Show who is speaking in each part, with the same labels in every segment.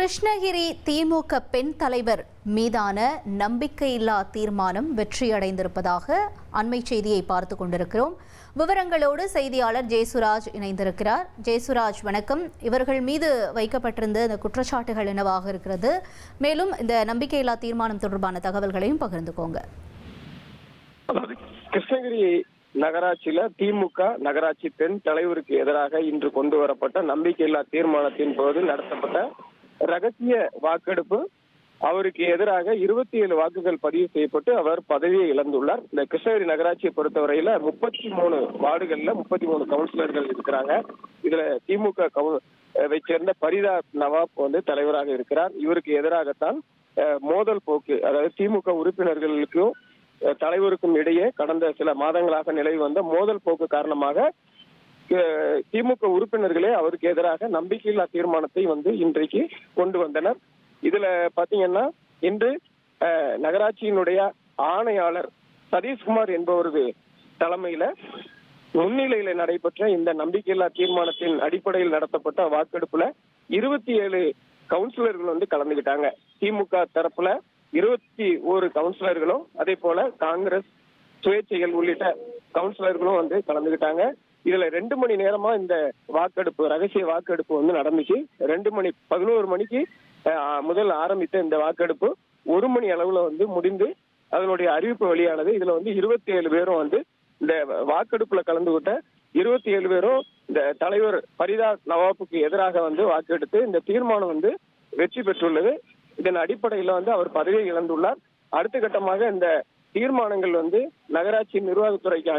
Speaker 1: கிருஷ்ணகிரி திமுக பெண் தலைவர் மீதான நம்பிக்கையில்லா தீர்மானம் வெற்றியடைந்திருப்பதாக அண்மை செய்தியை பார்த்து கொண்டிருக்கிறோம். விவரங்களோடு செய்தியாளர் ஜெயசுராஜ் இணைந்திருக்கிறார். ஜெயசுராஜ், வணக்கம். இவர்கள் மீது வைக்கப்பட்டிருந்த இந்த குற்றச்சாட்டுகள் என்னவாக இருக்கிறது? மேலும் இந்த நம்பிக்கையில்லா தீர்மானம் தொடர்பான தகவல்களையும் பகிர்ந்துக்கோங்க.
Speaker 2: கிருஷ்ணகிரி நகராட்சியில திமுக நகராட்சி பெண் தலைவருக்கு எதிராக இன்று கொண்டு வரப்பட்ட நம்பிக்கையில்லா தீர்மானத்தின் போது நடத்தப்பட்ட ரகசிய வாக்கெடுப்பு அவருக்கு எதிராக 27 வாக்குகள் பதிவு செய்யப்பட்டு அவர் பதவியை இழந்துள்ளார். இந்த கிருஷ்ணகிரி நகராட்சியை பொறுத்தவரையில 33 வார்டுகள்ல 33 கவுன்சிலர்கள் இருக்கிறாங்க. இதுல திமுக சேர்ந்த பரிதா நவாப் தலைவராக இருக்கிறார். இவருக்கு எதிராகத்தான் மோதல் போக்கு, அதாவது திமுக உறுப்பினர்களுக்கும் தலைவருக்கும் இடையே கடந்த சில மாதங்களாக நிலவி வந்த மோதல் போக்கு காரணமாக திமுக உறுப்பினர்களே அவருக்கு எதிராக நம்பிக்கையில்லா தீர்மானத்தை இன்றைக்கு கொண்டு வந்தனர். இதுல பாத்தீங்கன்னா இன்று நகராட்சியினுடைய ஆணையாளர் சதீஷ்குமார் என்பவரது தலைமையில முன்னிலையில நடைபெற்ற இந்த நம்பிக்கையில்லா தீர்மானத்தின் அடிப்படையில் நடத்தப்பட்ட வாக்கெடுப்புல 27 கவுன்சிலர்கள் கலந்துகிட்டாங்க. திமுக தரப்புல 21 கவுன்சிலர்களும், அதே போல காங்கிரஸ், சுயேட்சைகள் உள்ளிட்ட கவுன்சிலர்களும் கலந்துகிட்டாங்க. இதுல 2 மணி நேரமா இந்த வாக்கெடுப்பு, ரகசிய வாக்கெடுப்பு நடந்துச்சு. 11 மணிக்கு முதல் ஆரம்பித்த இந்த வாக்கெடுப்பு 1 மணி அளவுல முடிந்து அதனுடைய அறிவிப்பு வெளியானது. இதுல 27 பேரும் இந்த வாக்கெடுப்புல கலந்துகிட்ட 27 பேரும் இந்த தலைவர் பரிதா நவாப்புக்கு எதிராக வாக்கெடுத்து இந்த தீர்மானம் வெற்றி பெற்றுள்ளது. இதன் அடிப்படையில அவர் பதவியை இழந்துள்ளார். அடுத்த கட்டமாக இந்த தீர்மானங்கள் நகராட்சி நிர்வாகத்துறைக்கு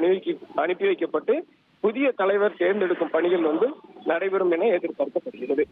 Speaker 2: அனுப்பி வைக்கப்பட்டு புதிய தலைவர் தேர்ந்தெடுக்கும் பணிகள் நடைபெறும் என எதிர்பார்க்கப்படுகிறது.